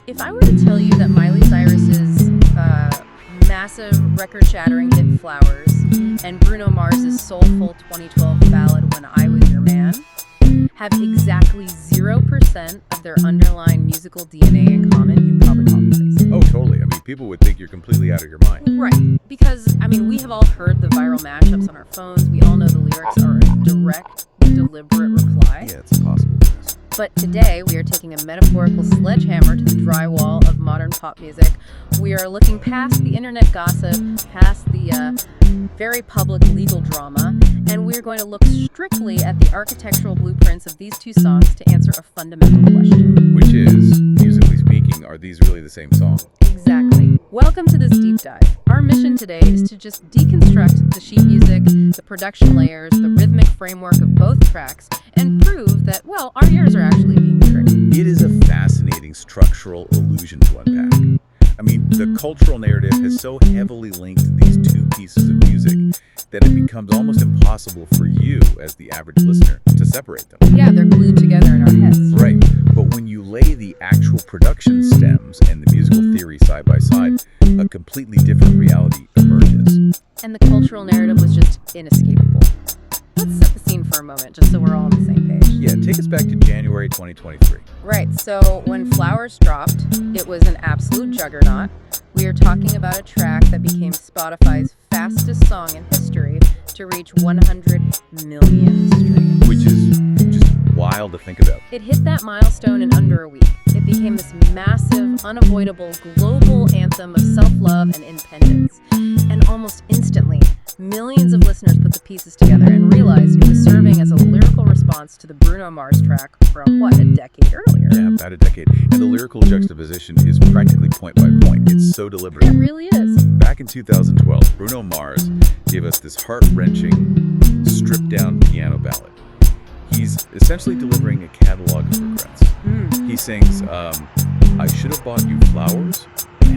If I were to tell you that Miley Cyrus's massive record-shattering hit Flowers and Bruno Mars' soulful 2012 ballad When I Was Your Man have exactly 0% of their underlying musical DNA in common, you'd probably call me crazy. Oh, totally. I mean, people would think you're completely out of your mind. Right. Because, we have all heard the viral mashups on our phones. We all know the lyrics are a direct, deliberate reply. Yeah, it's impossible. But today, we are taking a metaphorical sledgehammer to the drywall of modern pop music. We are looking past the internet gossip, past the very public legal drama, and we're going to look strictly at the architectural blueprints of these two songs to answer a fundamental question. Which is, musically speaking, are these really the same song? Exactly. Welcome to this deep dive. Our mission today is to just deconstruct the sheet music, the production layers, the rhythmic framework of both tracks, and prove that, our ears are actually being tricked. It is a fascinating structural illusion to unpack. The cultural narrative has so heavily linked these two pieces of music that it becomes almost impossible for you, as the average listener, to separate them. Yeah, they're glued together in our heads. Right. But when you lay the actual production stems and the musical theory side by side, a completely different reality emerges. And the cultural narrative was just inescapable. Let's set the scene for a moment, just so we're all on the same page. Yeah, take us back to January 2023. Right, so when Flowers dropped, it was an absolute juggernaut. We are talking about a track that became Spotify's fastest song in history to reach 100 million streams. Which is just wild to think about. It hit that milestone in under a week. It became this massive, unavoidable, global anthem of self-love and independence. And almost instantly, millions of listeners put the pieces together and realized it was serving as a lyrical response to the Bruno Mars track from, a decade earlier. Yeah, about a decade. And the lyrical juxtaposition is practically point by point. It's so deliberate. It really is. Back in 2012, Bruno Mars gave us this heart-wrenching, stripped-down piano ballad. He's essentially delivering a catalog of regrets. He sings, I should have bought you flowers,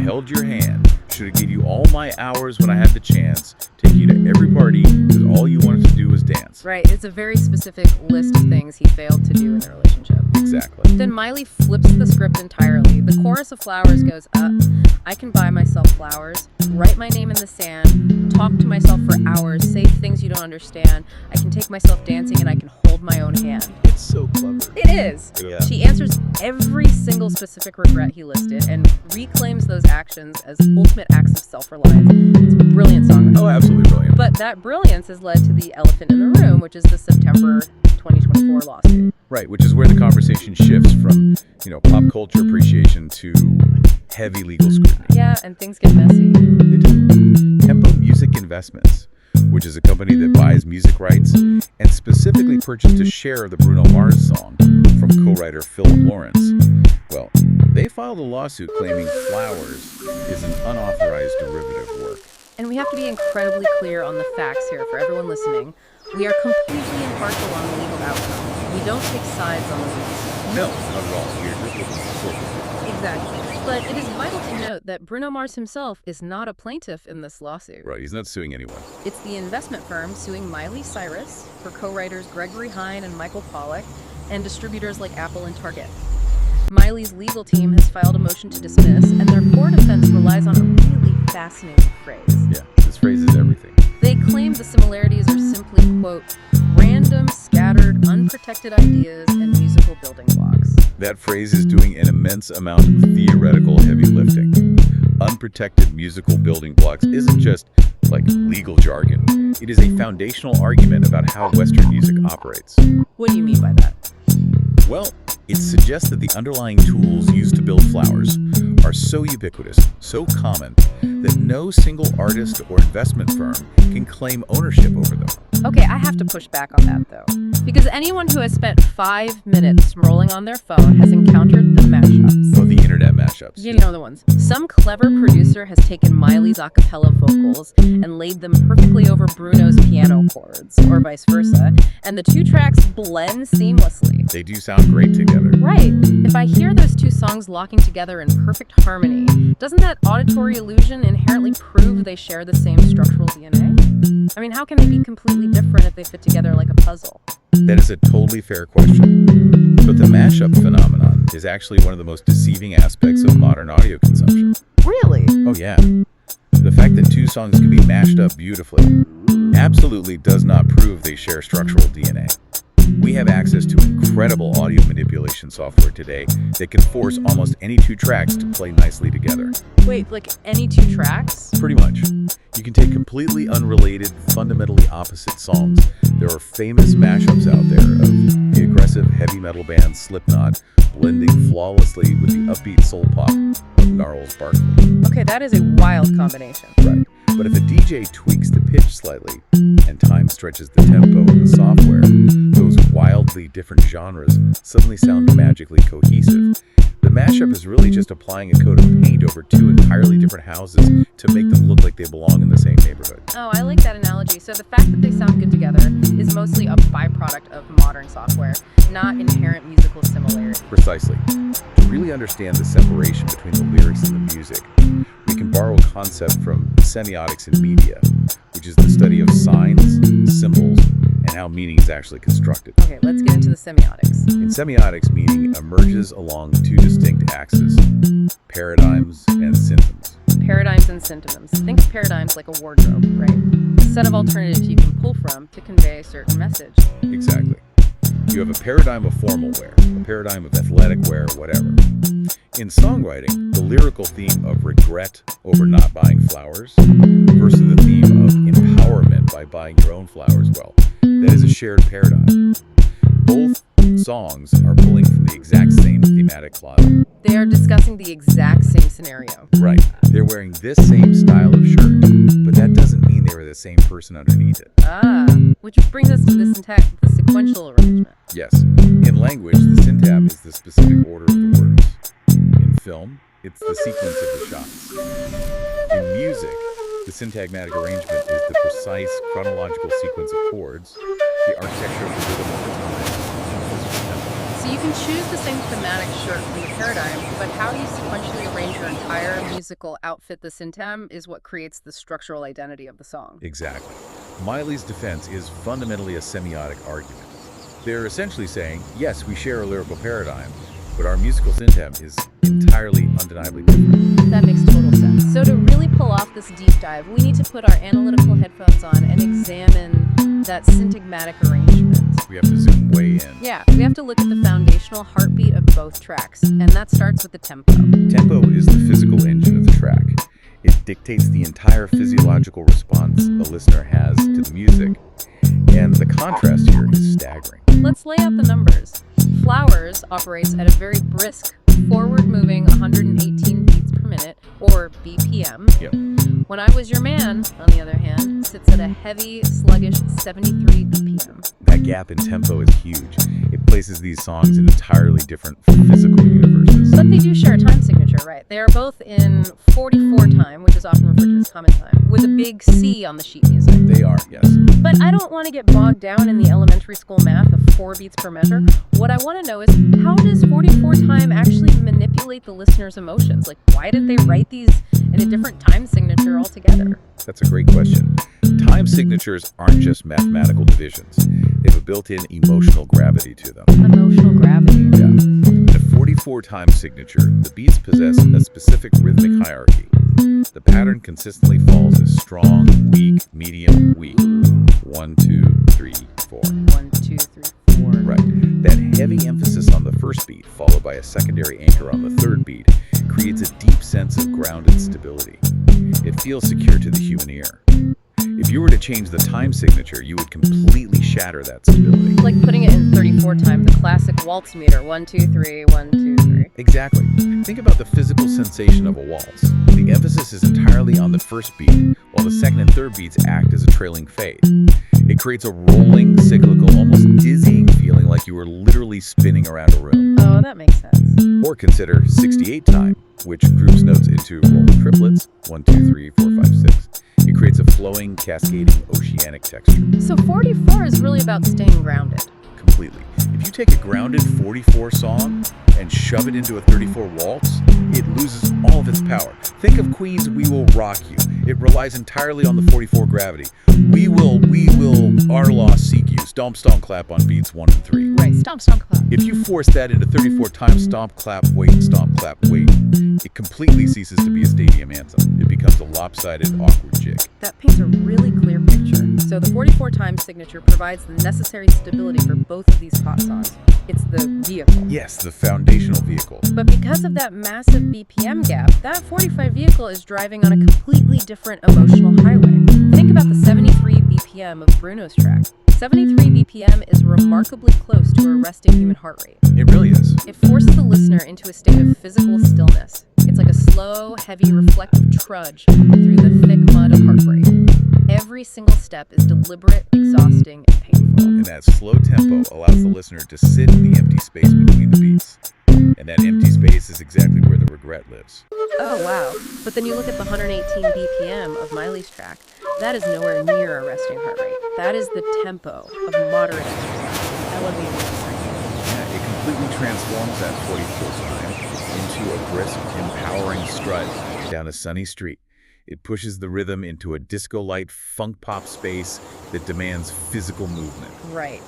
held your hand, should have gave you all my hours when I had the chance, take you to every party, because all you wanted to do was dance. Right, it's a very specific list of things he failed to do in the relationship. Exactly. Then Miley flips the script entirely. The chorus of Flowers goes up, I can buy myself flowers, write my name in the sand, talk to myself for hours, say things you don't understand, I can take myself dancing and I can hold my own hand. It's so clever. It is. Yeah. She answers every single specific regret he listed and reclaims those actions as ultimate acts of self-reliance. It's a brilliant songwriting. Oh, absolutely brilliant. But that brilliance has led to the elephant in the room, which is the September 2024 lawsuit. Right, which is where the conversation shifts from, pop culture appreciation to heavy legal scrutiny. Yeah, and things get messy. They do. Tempo Music Investments, which is a company that buys music rights and specifically purchased a share of the Bruno Mars song from co-writer Philip Lawrence. Well, they filed a lawsuit claiming Flowers is an unauthorized derivative work. And we have to be incredibly clear on the facts here for everyone listening. We are completely impartial on the legal outcome. We don't take sides on the legal stuff. No, not at all. We're just looking for support. Exactly. But it is vital to note that Bruno Mars himself is not a plaintiff in this lawsuit. Right, he's not suing anyone. It's the investment firm suing Miley Cyrus, her co-writers Gregory Hine and Michael Pollack, and distributors like Apple and Target. Miley's legal team has filed a motion to dismiss, and their core defense relies on a really fascinating phrase. Yeah, this phrase is everything. They claim the similarities are simply, quote, random, scattered, unprotected ideas and musical building blocks. That phrase is doing an immense amount of theoretical heavy lifting. Unprotected musical building blocks isn't just like legal jargon. It is a foundational argument about how Western music operates. What do you mean by that? Well, it suggests that the underlying tools used to build Flowers are so ubiquitous, so common, that no single artist or investment firm can claim ownership over them. Okay, I have to push back on that, though. Because anyone who has spent 5 minutes rolling on their phone has encountered the mashups. Oh, the internet mashups. You know the ones. Some clever producer has taken Miley's a cappella vocals and laid them perfectly over Bruno's piano chords, or vice versa, and the two tracks blend seamlessly. They do sound great together. Right. If I hear those two songs locking together in perfect harmony, doesn't that auditory illusion inherently prove they share the same structural DNA? How can they be completely different if they fit together like a puzzle? That is a totally fair question. But the mashup phenomenon is actually one of the most deceiving aspects of modern audio consumption. Really? Oh yeah. The fact that two songs can be mashed up beautifully absolutely does not prove they share structural DNA. We have access to incredible audio manipulation software today that can force almost any two tracks to play nicely together. Wait, like any two tracks? Pretty much. You can take completely unrelated, fundamentally opposite songs. There are famous mashups out there of the aggressive heavy metal band Slipknot blending flawlessly with the upbeat soul pop of Gnarls Barkley. Okay, that is a wild combination. Right. But if a DJ tweaks the pitch slightly and time stretches the tempo of the software, those wildly different genres suddenly sound magically cohesive. The mashup is really just applying a coat of paint over two entirely different houses to make them look like they belong in the same neighborhood. Oh, I like that analogy. So the fact that they sound good together is mostly a byproduct of modern software, not inherent musical similarity. Precisely. To really understand the separation between the lyrics and the music, we can borrow a concept from semiotics in media, which is the study of signs, symbols, and how meaning is actually constructed. Okay, let's get into the semiotics. In semiotics, meaning emerges along two distinct axes, paradigms and synonyms. Paradigms and synonyms. Think of paradigms like a wardrobe, right? A set of alternatives you can pull from to convey a certain message. Exactly. You have a paradigm of formal wear, a paradigm of athletic wear, whatever. In songwriting, the lyrical theme of regret over not buying flowers versus the theme of empowerment by buying your own flowers, well, that is a shared paradigm. Both songs are pulling from the exact same thematic closet. They are discussing the exact same scenario. Right. They're wearing this same style of shirt, but that doesn't mean they were the same person underneath it. Ah, which brings us to the sequential arrangement. Yes. In language, the syntagm is the specific order of the words. In film, it's the sequence of the shots. In music, the syntagmatic arrangement is the precise chronological sequence of chords, the architecture of the rhythm over time, and physical tempo. So you can choose the same thematic shirt from the paradigm, but how you sequentially arrange your entire musical outfit, the syntagm, is what creates the structural identity of the song. Exactly. Miley's defense is fundamentally a semiotic argument. They're essentially saying, yes, we share a lyrical paradigm, but our musical syntagm is entirely, undeniably different. That makes total sense. So to really pull off this deep dive, we need to put our analytical headphones on and examine that syntagmatic arrangement. We have to zoom way in. Yeah, we have to look at the foundational heartbeat of both tracks, and that starts with the tempo. Tempo is the physical engine of the track. It dictates the entire physiological response a listener has to the music, and the contrast here is staggering. Let's lay out the numbers. Flowers operates at a very brisk, forward-moving 118 beats per minute, or BPM. Yep. When I Was Your Man, on the other hand, sits at a heavy, sluggish 73 BPM. That gap in tempo is huge. It places these songs in entirely different physical universes. But they do share a time signature, right? They are both in 44 time, which is often referred to as common time, with a big C on the sheet music. They are, yes. But I don't want to get bogged down in the elementary school math of 4 beats per measure. What I want to know is, how does 44 time actually manipulate the listener's emotions? Like, why did they write these in a different time signature altogether? That's a great question. Time signatures aren't just mathematical divisions. They have a built-in emotional gravity to them. Emotional gravity. Yeah. In a 44 time signature, the beats possess a specific rhythmic hierarchy. The pattern consistently falls as strong, weak, medium, weak. 1, 2, 3, 4. 1, 2, 3, 4. Right. That heavy emphasis on the first beat, followed by a secondary anchor on the third beat, creates a deep sense of grounded stability. It feels secure to the human ear. If you were to change the time signature, you would completely shatter that stability. Like putting it in 34 time, the classic waltz meter. 1, 2, 3, 1, 2, 3. Exactly. Think about the physical sensation of a waltz. The emphasis is entirely on the first beat, while the second and third beats act as a trailing fade. It creates a rolling, cyclical, almost dizzying feeling like you were literally spinning around a room. Oh, that makes sense. Or consider 68 time, which groups notes into rolling triplets, 1, 2, 3, 4, 5, 6. It creates a flowing, cascading, oceanic texture. So 44 is really about staying grounded. Completely. If you take a grounded 44 song and shove it into a 34 waltz, it loses all of its power. Think of Queen's We Will Rock You. It relies entirely on the 44 gravity. We will, our law seek you. stomp, stomp, clap on beats 1 and 3. Right, stomp, stomp, clap. If you force that into 34 times stomp, clap, wait, stomp, clap, wait, it completely ceases to be a stadium anthem. It becomes a lopsided, awkward jig. That paints a really clear picture. So the 44 times signature provides the necessary stability for both of these pop songs. It's the vehicle. Yes, the foundational vehicle. But because of that massive BPM gap, that 45 vehicle is driving on a completely different emotional highway. Think about the 73 BPM of Bruno's track. 73 BPM is remarkably close to a resting human heart rate. It really is. It forces the listener into a state of physical stillness. It's like a slow, heavy, reflective trudge through the thick mud of heartbreak. Every single step is deliberate, exhausting, and painful. And that slow tempo allows the listener to sit in the empty space between the beats. And that empty space is exactly where the regret lives. Oh, wow. But then you look at the 118 BPM of Miley's track. That is nowhere near a resting heart rate. That is the tempo of moderate exercise, elevating exercise. Yeah, it completely transforms that 44 time into a brisk, empowering stride down a sunny street. It pushes the rhythm into a disco-light funk pop space that demands physical movement. Right.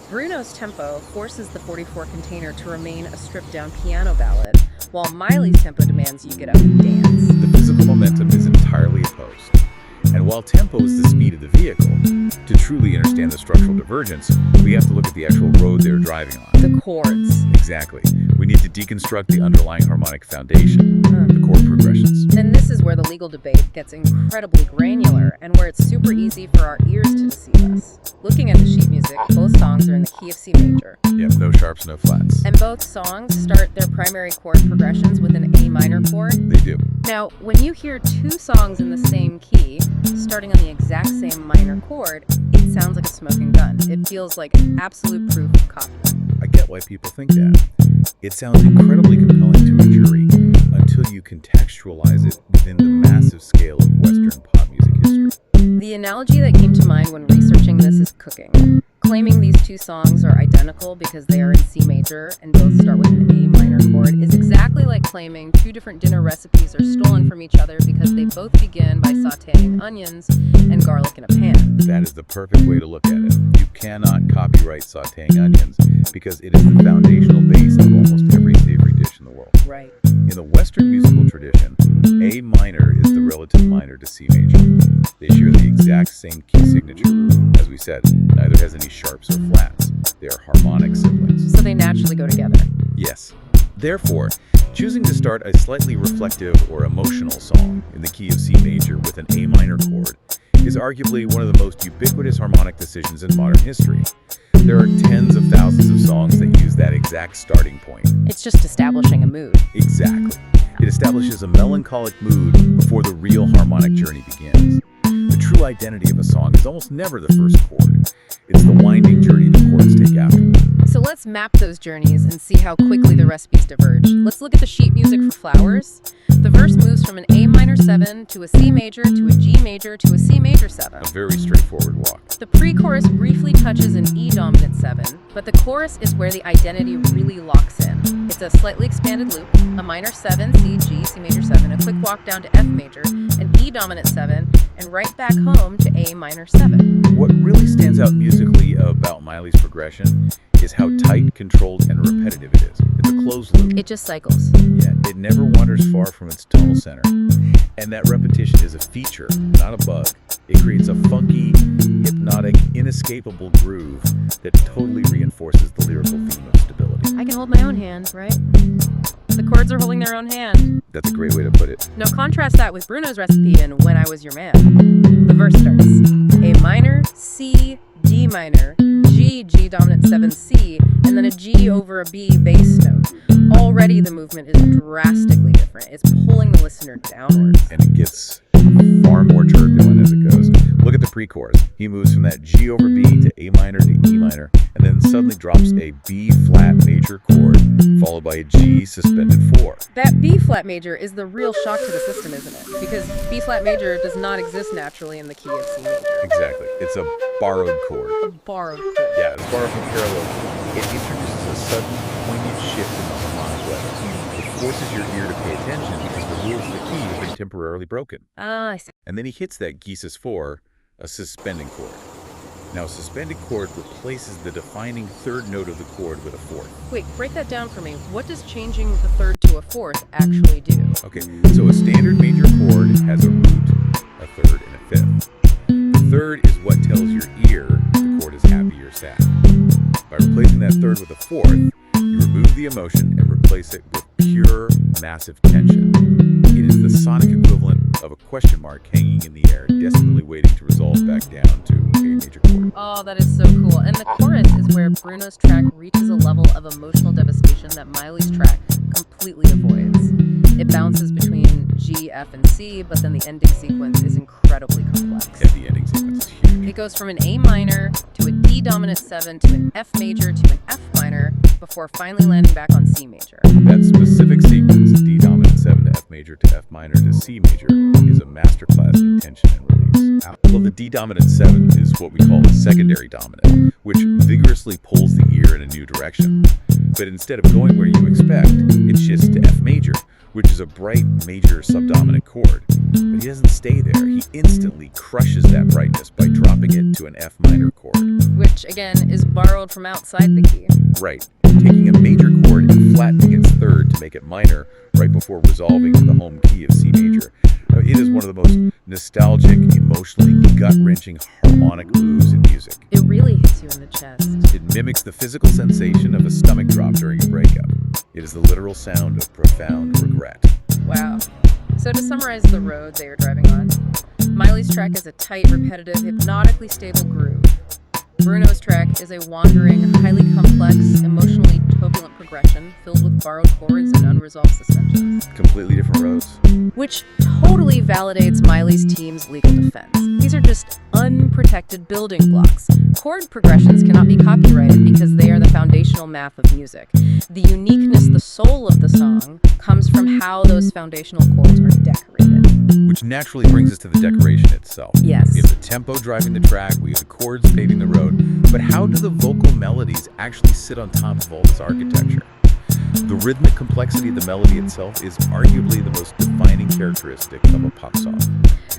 Bruno's tempo forces the 44 container to remain a stripped-down piano ballad, while Miley's tempo demands you get up and dance. The physical momentum is entirely opposed. And while tempo is the speed of the vehicle, to truly understand the structural divergence, we have to look at the actual road they're driving on. The chords. Exactly. We need to deconstruct the underlying harmonic foundation, the chord progressions. And this is where the legal debate gets incredibly granular and where it's super easy for our ears to deceive us. Looking at the sheet music, both songs are in the key of C major. Yep, no sharps, no flats. And both songs start their primary chord progressions with an A minor chord. They do. Now, when you hear two songs in the same key, starting on the exact same minor chord, it sounds like a smoking gun. It feels like absolute proof of copy. I get why people think that. It sounds incredibly compelling to a jury until you contextualize it within the massive scale of Western pop music history. The analogy that came to mind when researching this is cooking. Claiming these two songs are identical because they are in C major and both start with an A minor chord is exactly like claiming two different dinner recipes are stolen from each other because they both begin by sautéing onions and garlic in a pan. That is the perfect way to look at it. You cannot copyright sautéing onions because it is the foundational base of almost every savory dish in the world. Right. In the Western musical tradition, A minor is the relative minor to C major. They share the exact same key signature. As we said, neither has any sharps or flats. They are harmonic siblings. So they naturally go together. Yes. Therefore, choosing to start a slightly reflective or emotional song in the key of C major with an A minor chord is arguably one of the most ubiquitous harmonic decisions in modern history. There are tens of thousands of songs that use that exact starting point. It's just establishing a mood. Exactly. It establishes a melancholic mood before the real harmonic journey begins. The true identity of a song is almost never the first chord. It's the winding journey the chords take afterward. So let's map those journeys and see how quickly the recipes diverge. Let's look at the sheet music for Flowers. The verse moves from an A minor 7 to a C major to a G major to a C major 7. A very straightforward walk. The pre-chorus briefly touches an E dominant 7, but the chorus is where the identity really locks in. It's a slightly expanded loop, a minor 7, C, G, C major 7, a quick walk down to F major, an E dominant 7, and right back home to A minor 7. What really stands out musically about Miley's progression is how tight, controlled, and repetitive it is. It's a closed loop. It just cycles. Yeah, it never wanders far from its tonal center. And that repetition is a feature, not a bug. It creates a funky, hypnotic, inescapable groove that totally reinforces the lyrical theme of stability. I can hold my own hand, right? The chords are holding their own hand. That's a great way to put it. Now contrast that with Bruno's recipe in When I Was Your Man. The verse starts A minor, C, D minor, G, G dominant 7, C, and then a G over a B bass note. Already the movement is drastically different. It's pulling the listener downwards. And it gets far more turbulent as it goes. Look at the pre-chorus. He moves from that G over B to A minor to E minor, and then suddenly drops a B flat major chord, followed by a G suspended 4. That B flat major is the real shock to the system, isn't it? Because B flat major does not exist naturally in the key of C major. Exactly. It's a borrowed chord. A borrowed chord. Yeah, it's borrowed from parallel. It introduces a sudden, poignant shift in the harmonic level. It forces your ear to pay attention because the rules of the key have been temporarily broken. Ah, I see. And then he hits that Geesis 4, a suspending chord. Now, a suspended chord replaces the defining third note of the chord with a fourth. Wait, break that down for me. What does changing the third to a fourth actually do? Okay, so a standard major chord has a root, a third, and a fifth. The third is what tells your ear the chord is happy or sad. By replacing that third with a fourth, you remove the emotion and replace it with pure, massive tension. It is the sonic equivalent of a question mark hanging in the air, desperately waiting to resolve back down to a major chord. Oh, that is so cool. And the chorus is where Bruno's track reaches a level of emotional devastation that Miley's track completely avoids. It bounces between G, F, and C, but then the ending sequence is incredibly complex. And the ending sequence is huge. It goes from an A minor to a D dominant 7 to an F major to an F minor before finally landing back on C major. That specific sequence, D dominant 7 to F major to F minor to C major, is a masterclass in tension and release. Well, the D dominant 7 is what we call a secondary dominant, which vigorously pulls the ear in a new direction. But instead of going where you expect, it shifts to F major, which is a bright major subdominant chord. But he doesn't stay there. He instantly crushes that brightness by dropping it to an F minor chord. Which, again, is borrowed from outside the key. Right. Taking a major chord and flattening its third to make it minor right before resolving to the home key of C major. It is one of the most nostalgic, emotionally gut-wrenching harmonic moves in music. It really hits you in the chest. It mimics the physical sensation of a stomach drop during a breakup. It is the literal sound of profound regret. Wow. So to summarize the road they are driving on, Miley's track is a tight, repetitive, hypnotically stable groove. Bruno's track is a wandering, highly complex, emotionally turbulent progression filled with borrowed chords and unresolved suspensions. Completely different roads. Which totally validates Miley's team's legal defense. These are just unprotected building blocks. Chord progressions cannot be copyrighted because they are the foundational math of music. The uniqueness, the soul of the song, comes from how those foundational chords are decorated. Which naturally brings us to the decoration itself. Yes. We have the tempo driving the track, we have the chords paving the road, but how do the vocal melodies actually sit on top of all this architecture? The rhythmic complexity of the melody itself is arguably the most defining characteristic of a pop song.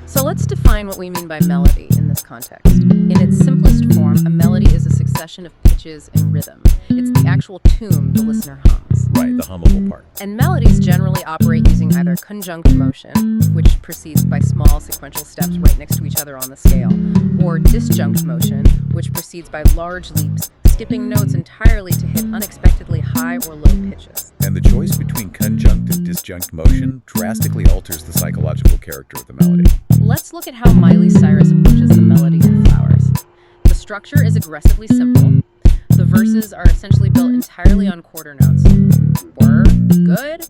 So let's define what we mean by melody in this context. In its simplest form, a melody is a succession of pitches and rhythm. It's the actual tune the listener hums. Right, the hummable part. And melodies generally operate using either conjunct motion, which proceeds by small sequential steps right next to each other on the scale, or disjunct motion, which proceeds by large leaps, skipping notes entirely to hit unexpectedly high or low pitches. And the choice between conjunct and disjunct motion drastically alters the psychological character of the melody. Let's look at how Miley Cyrus approaches the melody in Flowers. The structure is aggressively simple. The verses are essentially built entirely on quarter notes. We're good.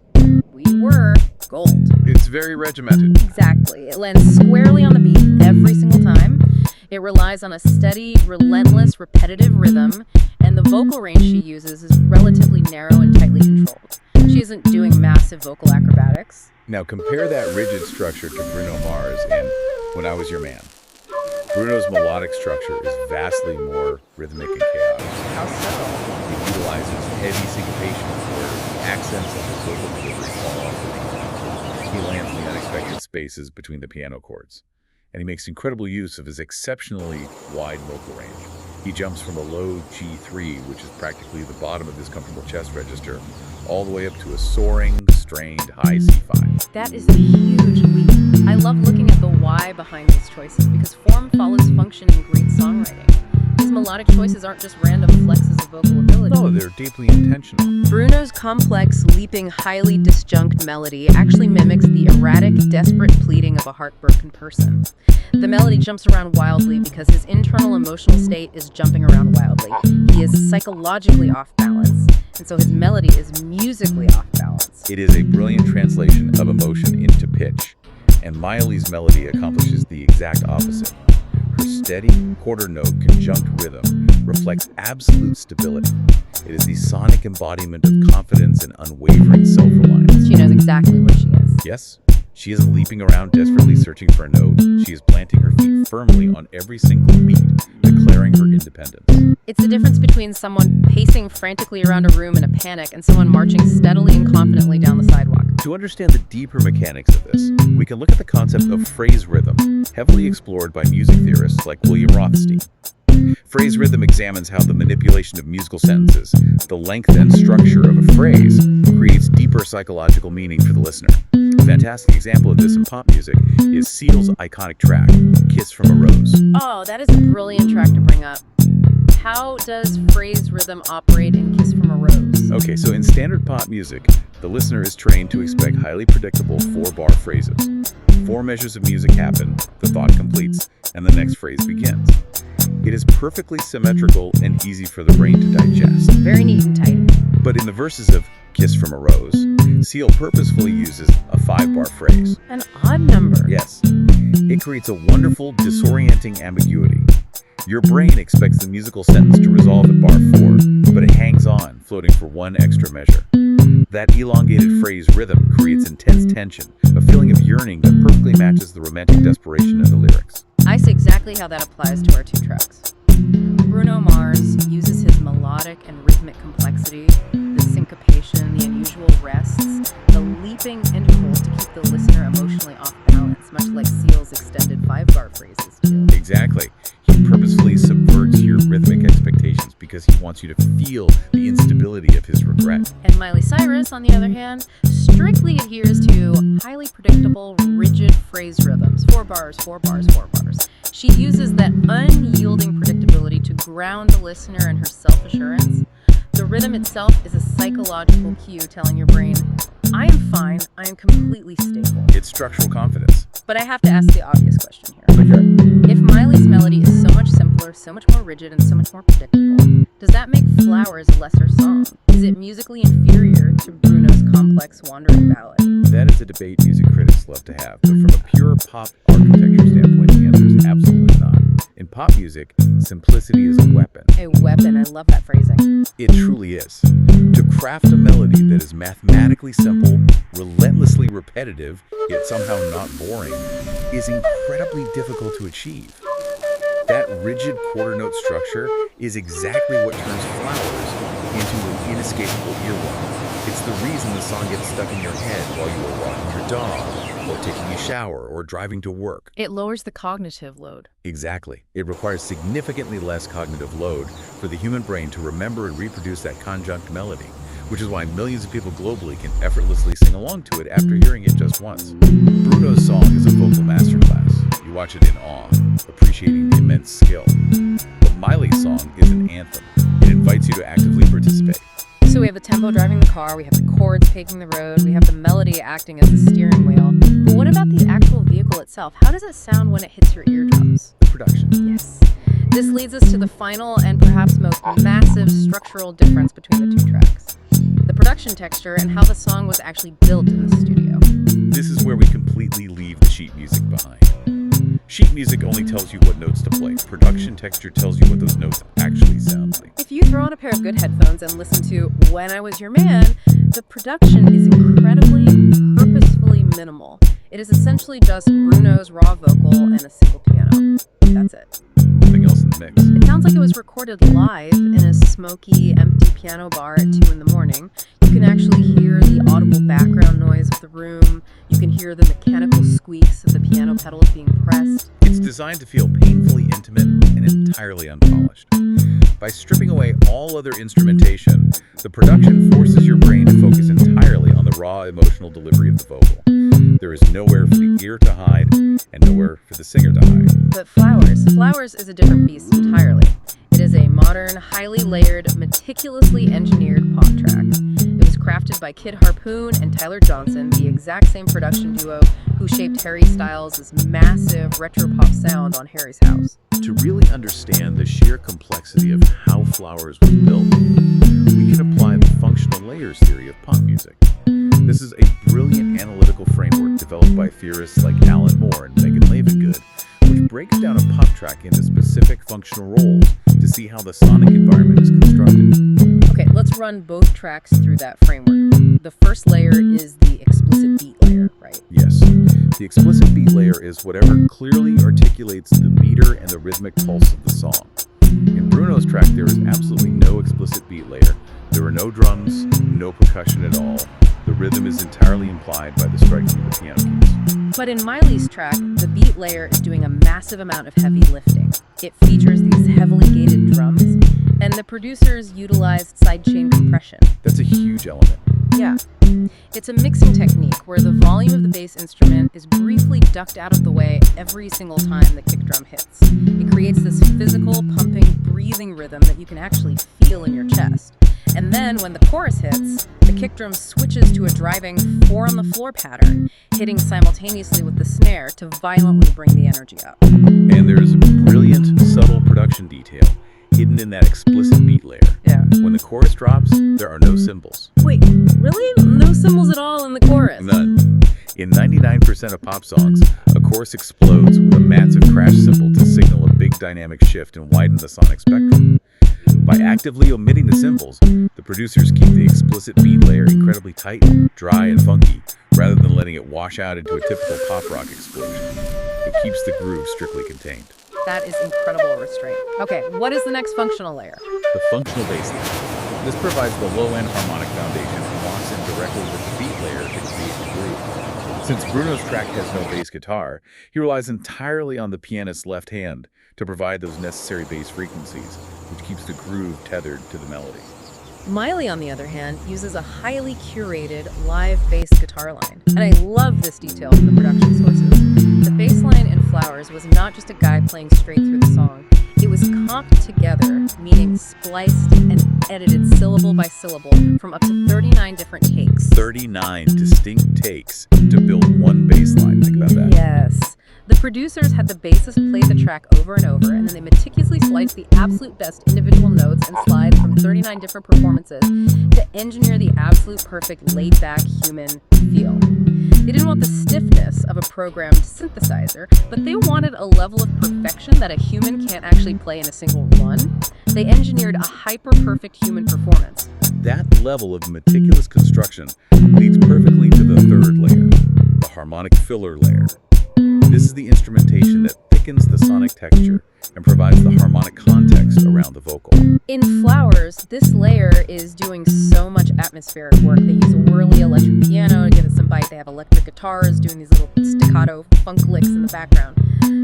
We were gold. It's very regimented. Exactly. It lands squarely on the beat every single time. It relies on a steady, relentless, repetitive rhythm, and the vocal range she uses is relatively narrow and tightly controlled. She isn't doing massive vocal acrobatics. Now compare that rigid structure to Bruno Mars and When I Was Your Man. Bruno's melodic structure is vastly more rhythmic and chaotic. How so? It utilizes heavy syncopation where accents of his vocal delivery fall off the beat. He lands in the unexpected spaces between the piano chords, and he makes incredible use of his exceptionally wide vocal range. He jumps from a low G3, which is practically the bottom of his comfortable chest register, all the way up to a soaring, strained high C5. That is a huge leap. I love looking at the why behind these choices because form follows function in great songwriting. These melodic choices aren't just random flexes of vocal ability. No, they're deeply intentional. Bruno's complex, leaping, highly disjunct melody actually mimics the erratic, desperate pleading of a heartbroken person. The melody jumps around wildly because his internal emotional state is jumping around wildly. He is psychologically off balance, and so his melody is musically off balance. It is a brilliant translation of emotion into pitch, and Miley's melody accomplishes the exact opposite. Her steady, quarter note, conjunct rhythm reflects absolute stability. It is the sonic embodiment of confidence and unwavering self-reliance. She knows exactly where she is. Yes, she isn't leaping around desperately searching for a note. She is planting her feet firmly on every single beat, declaring her independence. It's the difference between someone pacing frantically around a room in a panic and someone marching steadily and confidently down the sidewalk. To understand the deeper mechanics of this, we can look at the concept of phrase rhythm, heavily explored by music theorists like William Rothstein. Phrase rhythm examines how the manipulation of musical sentences, the length and structure of a phrase, creates deeper psychological meaning for the listener. A fantastic example of this in pop music is Seal's iconic track, Kiss from a Rose. Oh, that is a brilliant track to bring up. How does phrase rhythm operate in Kiss from a Rose? Okay, so in standard pop music, the listener is trained to expect highly predictable 4-bar phrases. 4 measures of music happen, the thought completes, and the next phrase begins. It is perfectly symmetrical and easy for the brain to digest. Very neat and tight. But in the verses of Kiss from a Rose, Seal purposefully uses a 5-bar phrase. An odd number. Yes. It creates a wonderful, disorienting ambiguity. Your brain expects the musical sentence to resolve at bar 4, but it hangs on, floating for 1 extra measure. That elongated phrase rhythm creates intense tension, a feeling of yearning that perfectly matches the romantic desperation in the lyrics. I see exactly how that applies to our 2 tracks. Bruno Mars uses his melodic and rhythmic complexity, the syncopation, the unusual rests, the leaping intervals to keep the listener emotionally off balance, much like Seal's extended 5-bar phrases do. Exactly. He purposefully subverts your rhythmic expectations because he wants you to feel the instability of his regret. And Miley Cyrus, on the other hand, strictly adheres to highly predictable, rigid phrase rhythms. 4 bars, 4 bars, 4 bars. She uses that unyielding predictability to ground the listener in her self-assurance. The rhythm itself is a psychological cue telling your brain, I am fine, I am completely stable. It's structural confidence. But I have to ask the obvious question here. Okay. If Miley's melody is so much simpler, so much more rigid, and so much more predictable, does that make Flowers a lesser song? Is it musically inferior to Bruno's complex wandering ballad? That is a debate music critics love to have, but from a pure pop architecture standpoint, the answer is absolutely not. In pop music, simplicity is a weapon. A weapon, I love that phrasing. It truly is. To craft a melody that is mathematically simple, relentlessly repetitive, yet somehow not boring, is incredibly difficult to achieve. That rigid quarter note structure is exactly what turns Flowers into an inescapable earworm. It's the reason the song gets stuck in your head while you are walking your dog, or taking a shower, or driving to work. It lowers the cognitive load. Exactly. It requires significantly less cognitive load for the human brain to remember and reproduce that conjunct melody, which is why millions of people globally can effortlessly sing along to it after hearing it just once. Bruno's song is a vocal masterclass. You watch it in awe, appreciating the immense skill. But Miley's song is an anthem. It invites you to actively participate. So we have the tempo driving the car, we have the chords paving the road, we have the melody acting as the steering wheel. But what about the actual vehicle itself? How does it sound when it hits your eardrums? The production. Yes. This leads us to the final and perhaps most massive structural difference between the 2 tracks. The production texture and how the song was actually built in the studio. This is where we completely leave the sheet music behind. Sheet music only tells you what notes to play. Production texture tells you what those notes actually sound like. If you throw on a pair of good headphones and listen to When I Was Your Man, the production is incredibly, purposefully minimal. It is essentially just Bruno's raw vocal and a single piano. That's it. Nothing else in the mix. It sounds like it was recorded live in a smoky, empty piano bar at 2 in the morning. You can actually hear the audible background noise of the room. You can hear the mechanical squeaks of the piano pedals being pressed. It's designed to feel painfully intimate and entirely unpolished. By stripping away all other instrumentation, the production forces your brain to focus entirely on the raw emotional delivery of the vocal. There is nowhere for the ear to hide and nowhere for the singer to hide. But Flowers is a different beast entirely. It is a modern, highly layered, meticulously engineered pop track. It was crafted by Kid Harpoon and Tyler Johnson, the exact same production duo who shaped Harry Styles' massive retro pop sound on Harry's House. To really understand the sheer complexity of how Flowers was built, we can apply the functional layers theory of pop music. This is a brilliant analytical framework developed by theorists like Alan Moore and Megan Lavengood, which breaks down a pop track into specific functional roles to see how the sonic environment is constructed. Okay, let's run both tracks through that framework. The first layer is the explicit beat layer, right? Yes. The explicit beat layer is whatever clearly articulates the meter and the rhythmic pulse of the song. In Bruno's track, there is absolutely no explicit beat layer. There are no drums, no percussion at all. The rhythm is entirely implied by the striking of the piano keys. But in Miley's track, the beat layer is doing a massive amount of heavy lifting. It features these heavily gated drums, and the producers utilized sidechain compression. That's a huge element. Yeah. It's a mixing technique where the volume of the bass instrument is briefly ducked out of the way every single time the kick drum hits. It creates this physical, pumping, breathing rhythm that you can actually feel in your chest. And then when the chorus hits, the kick drum switches to a driving 4-on-the-floor pattern, hitting simultaneously with the snare to violently bring the energy up. And there's a brilliant, subtle production detail hidden in that explicit beat layer. Yeah. When the chorus drops, there are no cymbals. Wait, really? No cymbals at all in the chorus? None. In 99% of pop songs, a chorus explodes with a massive crash cymbal to signal a big dynamic shift and widen the sonic spectrum. By actively omitting the cymbals, the producers keep the explicit beat layer incredibly tight, dry, and funky, rather than letting it wash out into a typical pop rock explosion. It keeps the groove strictly contained. That is incredible restraint. Okay, what is the next functional layer? The functional bass layer. This provides the low-end harmonic foundation and locks in directly with the beat layer to create the groove. Since Bruno's track has no bass guitar, he relies entirely on the pianist's left hand to provide those necessary bass frequencies, which keeps the groove tethered to the melody. Miley, on the other hand, uses a highly curated live bass guitar line. And I love this detail from the production sources. The bass line in Flowers was not just a guy playing straight through the song. It was comped together, meaning spliced and edited syllable by syllable from up to 39 different takes. 39 distinct takes to build one bass line. Think about that. Yes. The producers had the bassist play the track over and over, and then they meticulously sliced the absolute best individual notes and slides from 39 different performances to engineer the absolute perfect laid-back human feel. They didn't want the stiffness of a programmed synthesizer, but they wanted a level of perfection that a human can't actually play in a single run. They engineered a hyper-perfect human performance. That level of meticulous construction leads perfectly to the third layer, the harmonic filler layer. This is the instrumentation that thickens the sonic texture and provides the harmonic context around the vocal. In Flowers, this layer is doing so much atmospheric work. They use a whirly electric piano to give it some bite. They have electric guitars doing these little staccato funk licks in the background.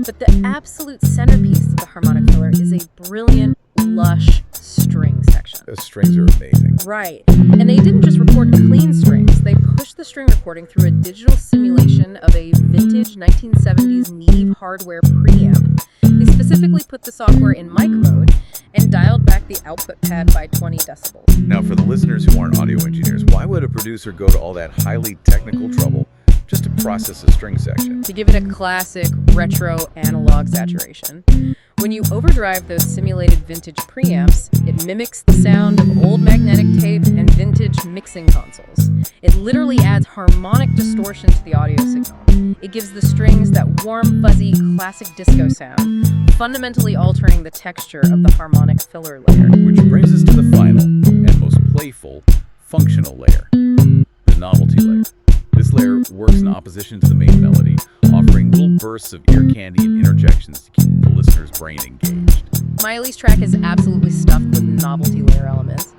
But the absolute centerpiece of the harmonic filler is a brilliant, lush string section. Those strings are amazing. Right. And they didn't just record clean strings. They pushed the string recording through a digital simulation of a vintage 1970s Neve hardware preamp. They specifically put the software in mic mode and dialed back the output pad by 20 decibels. Now, for the listeners who aren't audio engineers, why would a producer go to all that highly technical trouble just to process a string section? To give it a classic retro analog saturation. When you overdrive those simulated vintage preamps, it mimics the sound of old magnetic tape and vintage mixing consoles. It literally adds harmonic distortion to the audio signal. It gives the strings that warm, fuzzy, classic disco sound, fundamentally altering the texture of the harmonic filler layer. Which brings us to the final and most playful functional layer, the novelty layer. This layer works in opposition to the main melody, offering little bursts of ear candy and interjections to keep the listener's brain engaged. Miley's track is absolutely stuffed with novelty layer elements.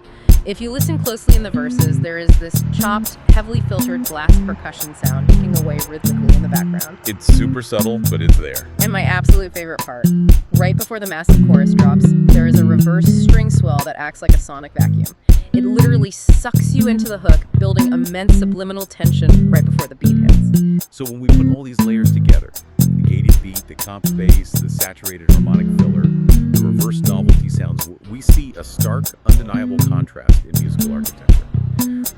If you listen closely in the verses, there is this chopped, heavily filtered glass percussion sound ticking away rhythmically in the background. It's super subtle, but it's there. And my absolute favorite part, right before the massive chorus drops, there is a reverse string swell that acts like a sonic vacuum. It literally sucks you into the hook, building immense subliminal tension right before the beat hits. So when we put all these layers together, the gated beat, the comp bass, the saturated harmonic filler, the reverse novelty sounds, we see a stark, undeniable contrast in musical architecture.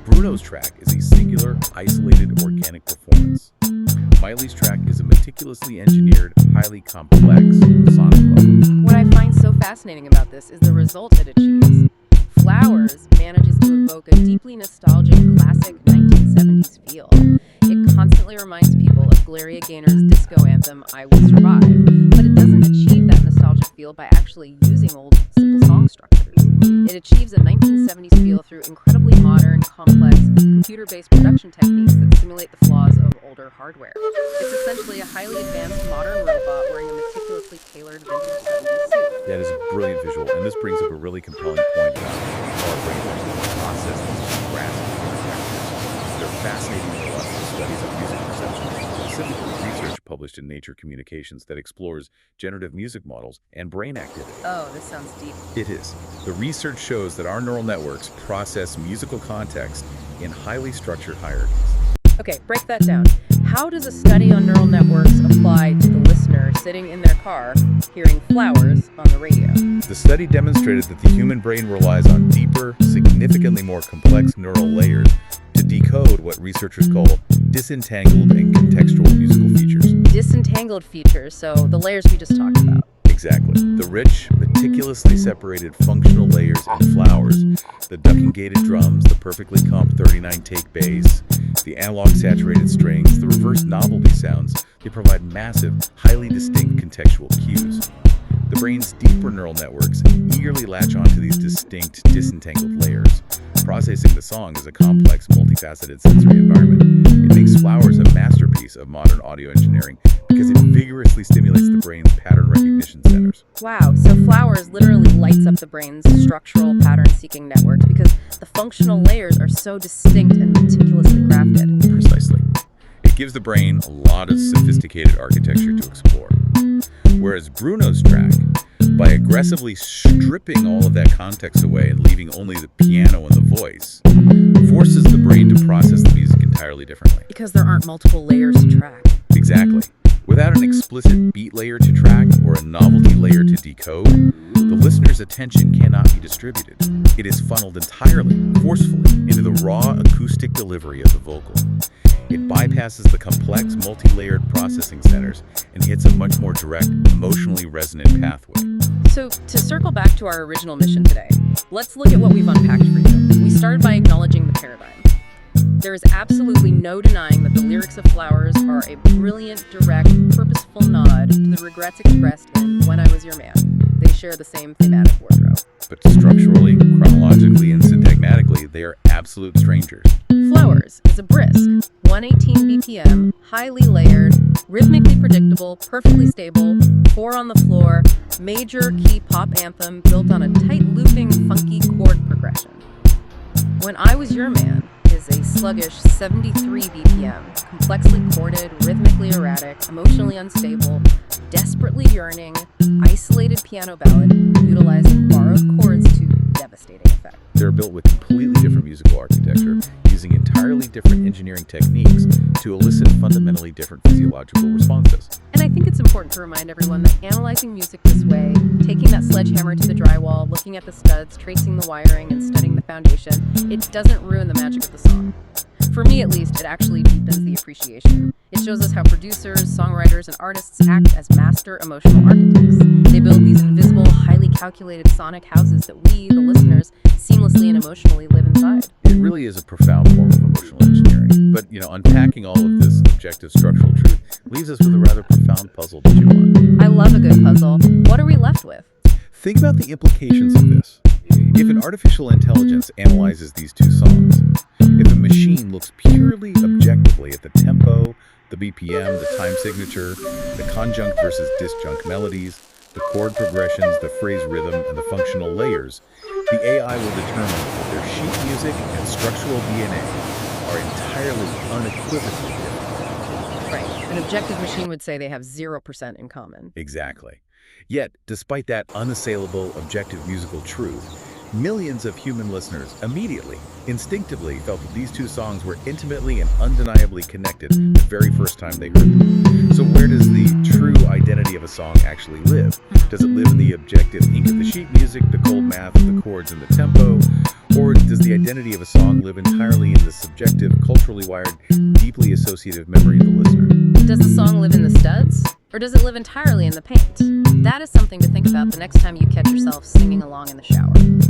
Bruno's track is a singular, isolated, organic performance. Miley's track is a meticulously engineered, highly complex sonic level. What I find so fascinating about this is the result it achieves. Flowers manages to evoke a deeply nostalgic, classic 1970s feel. It constantly reminds people of Gloria Gaynor's disco anthem, I Will Survive, but it doesn't achieve that nostalgic feel by actually using old, simple song structures. It achieves a 1970s feel through incredibly modern, complex, computer-based production techniques that simulate the flaws of older hardware. It's essentially a highly advanced modern robot wearing a meticulously tailored vintage 70s suit. That is a brilliant visual, and this brings up a really compelling point about how our brains actually process these graphic textures. They're fascinating to us as studies of music perception. specifically research published in Nature Communications that explores generative music models and brain activity. Oh, this sounds deep. It is. The research shows that our neural networks process musical context in highly structured hierarchies. Okay, break that down. How does a study on neural networks apply to the listener sitting in their car hearing Flowers on the radio? The study demonstrated that the human brain relies on deeper, significantly more complex neural layers to decode what researchers call disentangled and contextual musical features. Disentangled features, so the layers we just talked about. Exactly. The rich, meticulously separated functional layers in Flowers, the ducking-gated drums, the perfectly comped 39-take bass, the analog saturated strings, the reverse novelty sounds, they provide massive, highly distinct contextual cues. The brain's deeper neural networks eagerly latch onto these distinct, disentangled layers. Processing the song is a complex, multifaceted sensory environment. It makes Flowers a masterpiece of modern audio engineering because it vigorously stimulates the brain's pattern recognition centers. Wow, so Flowers literally lights up the brain's structural pattern-seeking networks because the functional layers are so distinct and meticulously crafted. Precisely. It gives the brain a lot of sophisticated architecture to explore. Whereas Bruno's track, by aggressively stripping all of that context away and leaving only the piano and the voice, forces the brain to process the music entirely differently. Because there aren't multiple layers to track. Exactly. Without an explicit beat layer to track or a novelty layer to decode, the listener's attention cannot be distributed. It is funneled entirely, forcefully, into the raw acoustic delivery of the vocal. It bypasses the complex, multi-layered processing centers and hits a much more direct, emotionally resonant pathway. So, to circle back to our original mission today, let's look at what we've unpacked for you. We started by acknowledging the paradigm. There is absolutely no denying that the lyrics of Flowers are a brilliant, direct, purposeful nod to the regrets expressed in When I Was Your Man. They share the same thematic wardrobe. But structurally, chronologically, and syntagmatically, they are absolute strangers. Flowers is a brisk, 118 BPM, highly layered, rhythmically predictable, perfectly stable, 4 on the floor, major key pop anthem built on a tight looping, funky chord progression. When I Was Your Man is a sluggish 73 BPM, complexly chorded, rhythmically erratic, emotionally unstable, desperately yearning, isolated piano ballad utilizing borrowed chords to devastating effect. They're built with completely different musical architecture, using entirely different engineering techniques to elicit fundamentally different physiological responses. And I think it's important to remind everyone that analyzing music this way, taking that sledgehammer to the drywall, looking at the studs, tracing the wiring, and studying the foundation, it doesn't ruin the magic of the song. For me, at least, it actually deepens the appreciation. It shows us how producers, songwriters, and artists act as master emotional architects. They build these invisible, highly calculated sonic houses that we, the listeners, seamlessly and emotionally live inside. It really is a profound form of emotional engineering. But, unpacking all of this objective structural truth leaves us with a rather profound puzzle to chew on. I love a good puzzle. What are we left with? Think about the implications of this. If an artificial intelligence analyzes these two songs, if a machine looks purely objectively at the tempo, the BPM, the time signature, the conjunct versus disjunct melodies, the chord progressions, the phrase rhythm, and the functional layers, the AI will determine that their sheet music and structural DNA are entirely unequivocally different. Right. An objective machine would say they have 0% in common. Exactly. Yet, despite that unassailable objective musical truth, millions of human listeners immediately, instinctively felt that these two songs were intimately and undeniably connected the very first time they heard them. So where does the true identity of a song actually live? Does it live in the objective ink of the sheet music, the cold math of the chords and the tempo? Or does the identity of a song live entirely in the subjective, culturally wired, deeply associative memory of the listener? Does the song live in the studs? Or does it live entirely in the paint? That is something to think about the next time you catch yourself singing along in the shower.